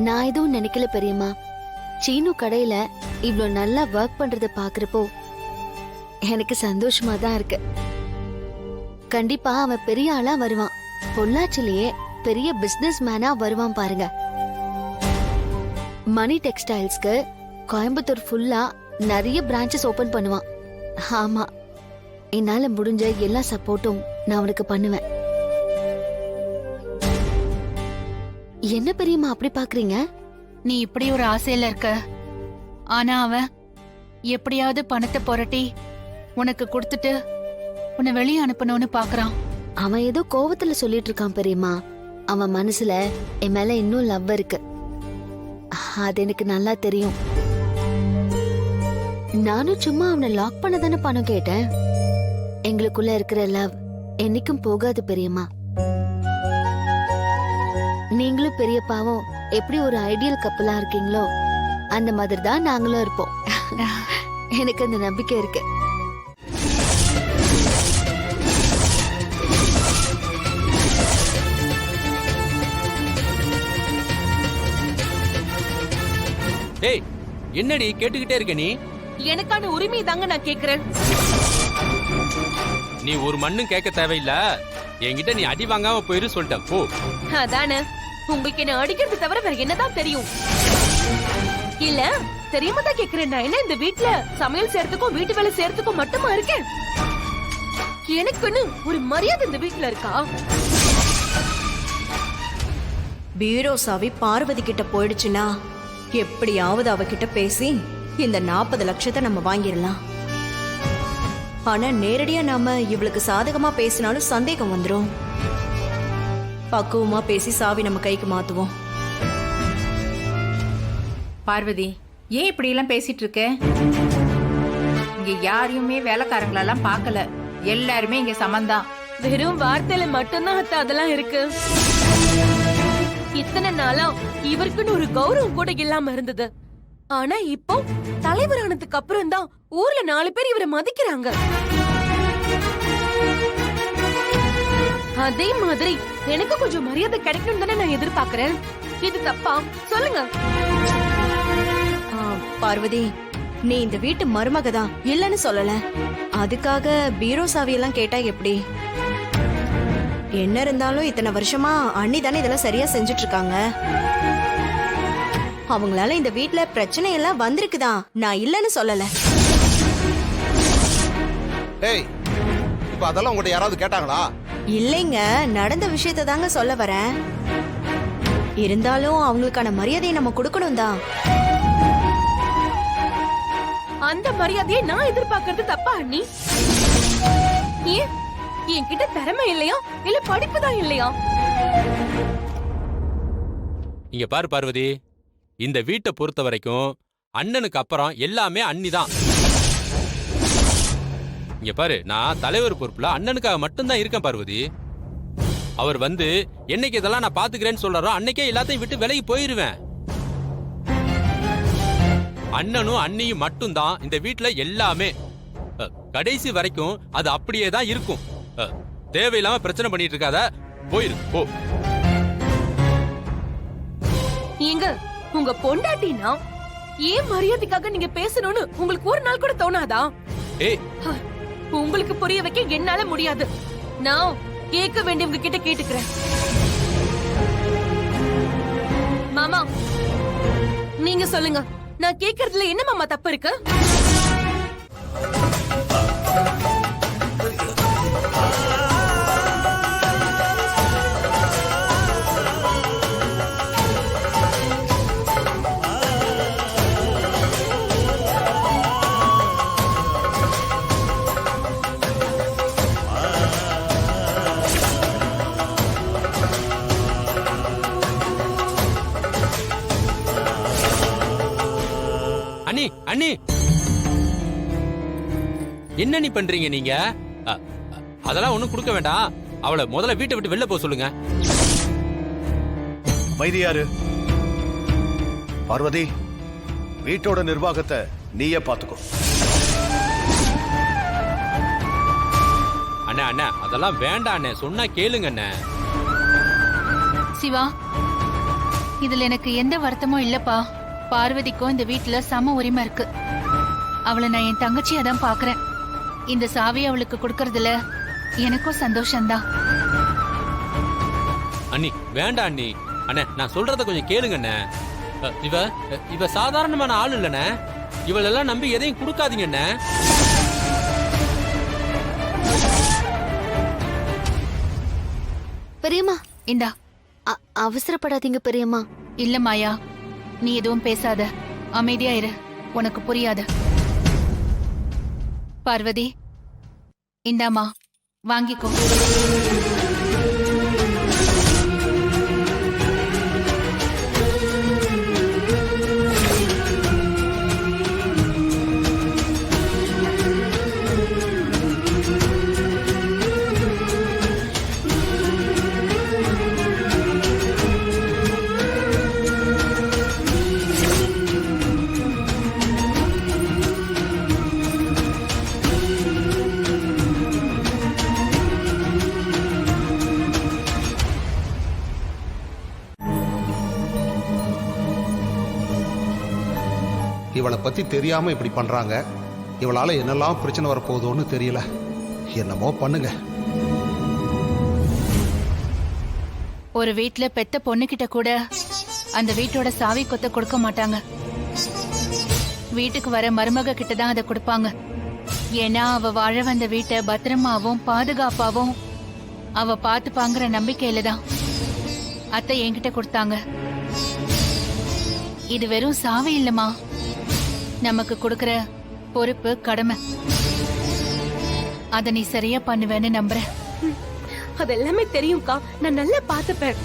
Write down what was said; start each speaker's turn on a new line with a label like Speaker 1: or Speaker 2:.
Speaker 1: நான் எதுவும் நினைக்கல பெரியம்மா. சீனு கடையில இவ்ளோ நல்லா ஒர்க் பண்றத பாக்குறப்போ எனக்கு சந்தோஷமா தான் இருக்கு. கண்டிப்பா அவன் பெரிய ஆளா வருவான். பொள்ளாச்சிலேயே பெரிய பிசினஸ் மேனா வருவான் பாருங்க. மணி டெக்ஸ்டைல்ஸ்க்கு கோயம்புத்தூர் ஃபுல்லா நிறைய பிரான்ச்சஸ் ஓபன் பண்ணுவான். ஆமா, என்னால முடிஞ்ச எல்லா சப்போர்ட்டும் நான் அவனுக்கு பண்ணுவேன். என்ன பெரியம்மா அப்படி பாக்குறீங்க?
Speaker 2: நீ இப்படி ஒரு ஆசையில இருக்க, ஆனா அவன் எப்படியாவது பணத்தை புரட்டி உனக்கு கொடுத்துட்டு உன்னை வெளியே அனுப்பணும்னு பாக்குறான்.
Speaker 1: அவன் ஏதோ கோவத்துல சொல்லிட்டு இருக்கான் பெரியம்மா. அவன் மனசுல என் மேல இன்னும் லவ் இருக்கு. அது எனக்கு நல்லா தெரியும். நானும் சும்மா அவனை லாக் பண்ண தானே பணம் கேட்டேன். எங்களுக்குள்ள இருக்கிற லவ் என்னைக்கும் போகாது பெரியம்மா. நீங்களும் பெரியப்பாவும் எப்படி ஒரு ஐடியல் கப்பலா இருக்கீங்களோ அந்த மாதிரி தான் நாங்களும் இருப்போம். எனக்கு அந்த நம்பிக்கை இருக்கு.
Speaker 3: ஏய், என்னடி கேட்டுக்கிட்டே இருக்க நீ?
Speaker 4: எனக்கான உரிமை தாங்க நான் கேக்குறேன்.
Speaker 3: நீ ஒரு மண்ணும் கேட்க தேவையில்ல. என்கிட்ட நீ அடி வாங்காம போயிரு சொல்லிட்ட போ.
Speaker 4: அதானே, உங்களுக்கு என்ன அடிக்கிறது தவிர வேற என்னதான் தெரியும்? இல்ல தெரியாம தான் கேக்குறேன். நான் என்ன இந்த வீட்ல சமையல் செய்யறதுக்கும் வீட்டு வேலை செய்யறதுக்கும் மட்டுமா இருக்கேன்? எனக்குன்னு ஒரு மரியாதை இந்த வீட்ல இருக்கா?
Speaker 5: பீரோ சாவி பார்வதி கிட்ட போயிடுச்சுன்னா எப்படியாவது அவகிட்ட பேசி இந்த 40 லட்சத்தை நம்ம வாங்கிடலாம். ஆனா நேரடியா நாம இவளுக்கு சாதகமா பேசினாலும் சந்தேகம் வந்துரும். பக்குவமா பேசி சாவி நம்ம கைக்கு மாத்துவோம்.
Speaker 2: பார்வதி, ஏன் இப்படி எல்லாம் பேசிட்டு இருக்க? இங்க யாரையுமே வேலைக்காரங்களெல்லாம் பார்க்கல. எல்லாருமே இங்க சமந்தான்.
Speaker 4: வெறும் வார்த்தையில மட்டும்தான் அத்தை அதெல்லாம் இருக்கு. இத்தனை நாளா இவருக்குன்னு ஒரு கௌரவம் கூட இல்லாம இருந்தது. ஆனா இப்போ தலைவரானதுக்கு அப்புறம் தான் ஊர்ல 4 பேர் இவரை மதிக்கிறாங்க. அதே மாதிரி எனக்கு கொஞ்சம் மரியாதை கிடைக்கணும் தானே நான் எதிர்பார்க்கிறேன். இது தப்பா? சொல்லுங்க.
Speaker 5: பார்வதி, நீ இந்த வீட்டு மருமக தான், இல்லன்னு சொல்லல. அதுக்காக பீரோ சாவியெல்லாம் கேட்டா எப்படி? என்ன இருந்தாலும் இத்தனை வருஷமா அண்ணி தானே இதெல்லாம் சரியா செஞ்சுட்டு இருக்காங்க. அவங்களால இந்த வீட்ல பிரச்சனை எல்லாம் வந்திருக்குதான், நான் இல்லன்னு சொல்லல.
Speaker 6: ஏய், இப்ப அதெல்லாம் உங்ககிட்ட யாராவது கேட்டாங்களா?
Speaker 5: இல்லைங்க, நடந்த விஷயத்தை தாங்க சொல்ல வரேன். இருந்தாலும் அவங்களுக்கான மரியாதையை நம்ம கொடுக்கணும் தான்.
Speaker 4: அந்த மரியாதையை நான் எதிர்பார்க்கறது தப்பா அண்ணி? ஏன் என்கிட்ட திறமை இல்லையா இல்ல படிப்பு தான் இல்லையா?
Speaker 3: இங்க பாரு பார்வதி, இந்த வீட்டை பொறுத்த வரைக்கும் அண்ணனுக்கு அப்புறம் எல்லாமே அண்ணி தான். இங்க பாரு, நான் தலைவர் பொறுப்புல அண்ணனுக்காக மட்டும்தான் இருக்கேன் பார்வதி. அவர் வந்து என்னைக்கு இதெல்லாம் நான் பாத்துக்கிறேன்னு சொல்றாரோ அன்னைக்கே எல்லாத்தையும் விட்டு விலகி போயிருவேன். அண்ணனும் அண்ணியும் மட்டும்தான் இந்த வீட்டுல எல்லாமே. கடைசி வரைக்கும் அது அப்படியே தான் இருக்கும். தேவையில்லாம பிரச்சனை பண்ணிட்டு இருக்காத, போயிரு போ.
Speaker 4: ஏங்க, உங்க பொண்டாட்டினா ஏன் மரியாதைக்காக நீங்க பேசணும்னு உங்களுக்கு ஒரு நாள் கூட தோணாதா?
Speaker 3: ஏய்,
Speaker 4: உங்களுக்கு புரிய வைக்க என்னால முடியாது. நான் கேட்க வேண்டியவங்க கிட்ட கேட்டுக்கிறேன். மாமா, நீங்க சொல்லுங்க, நான் கேக்குறதுல என்ன மாமா தப்பு இருக்கு?
Speaker 3: அண்ணி அண்ணி, என்ன நீ பண்றீங்க நீங்க? அதெல்லாம் ஒண்ணும் கொடுக்க வேண்டாம். அவளை முதல்ல வீட்டை விட்டு வெளில போக சொல்லுங்க.
Speaker 6: மைதியாரு பார்வதி, வீட்டோட நிர்வாகத்தை நீயே பாத்துக்கோ.
Speaker 3: அண்ணா அண்ணா, அதெல்லாம் வேண்டாம் அண்ணே, சொன்னா கேளுங்க அண்ணே.
Speaker 2: சிவா, இதுல எனக்கு எந்த வருத்தமும் இல்லப்பா. பார்வதிக்கும் இந்த வீட்டுல சம உரிமை இருக்கு. அவளை நான் என் தங்கச்சியா தான் பாக்குறேன். இந்த சாவி அவளுக்கு கொடுக்கறதுல எனக்கும் சந்தோஷம்தான்.
Speaker 3: அண்ணி வேண்டாம் அண்ணி. அண்ணே நான் சொல்றத கொஞ்சம் கேளுங்க அண்ணே. இவ சாதாரணமான ஆள் இல்லண்ணே. இவளெல்லாம் நம்பி எதையும் கொடுக்காதீங்க அண்ணே.
Speaker 1: பெரியம்மா
Speaker 2: இந்தா.
Speaker 1: அவசரப்படாதீங்க பெரியம்மா.
Speaker 2: இல்ல மாயா, நீ எதுவும் பேசாத, அமைதியா இரு. உனக்கு புரியாது. பார்வதி இந்தாமா, வாங்கிக்கோ.
Speaker 7: இவளை பத்தி தெரியாம இப்படி பண்றாங்க. இவளால என்னெல்லாம் பிரச்சனை வரப்போகுதோன்னு தெரியல. என்னமோ பண்ணுங்க.
Speaker 2: ஒரு வீட்ல பெத்த பொண்ணுகிட்ட கூட அந்த வீட்டோட சாவி கொத்த கொடுக்க மாட்டாங்க. வீட்டுக்கு வர மருமக கிட்ட தான் அதை கொடுப்பாங்க. ஏன்னா அவ வாழ வந்த வீட்டை பத்திரமாவும் பாதுகாப்பாவும் அவ பாத்துப்பாங்கிற நம்பிக்கையில தான் அத்தை என்கிட்ட கொடுத்தாங்க. இது வெறும் சாவி இல்லம்மா, நமக்கு கொடுக்கற பொறுப்பு, கடமை. அத நீ சரியா பண்ணுவேன்னு நம்புறேன்.
Speaker 4: அதெல்லாமே தெரியும்க்கா. நான் நல்லா பாத்துப்பேன்.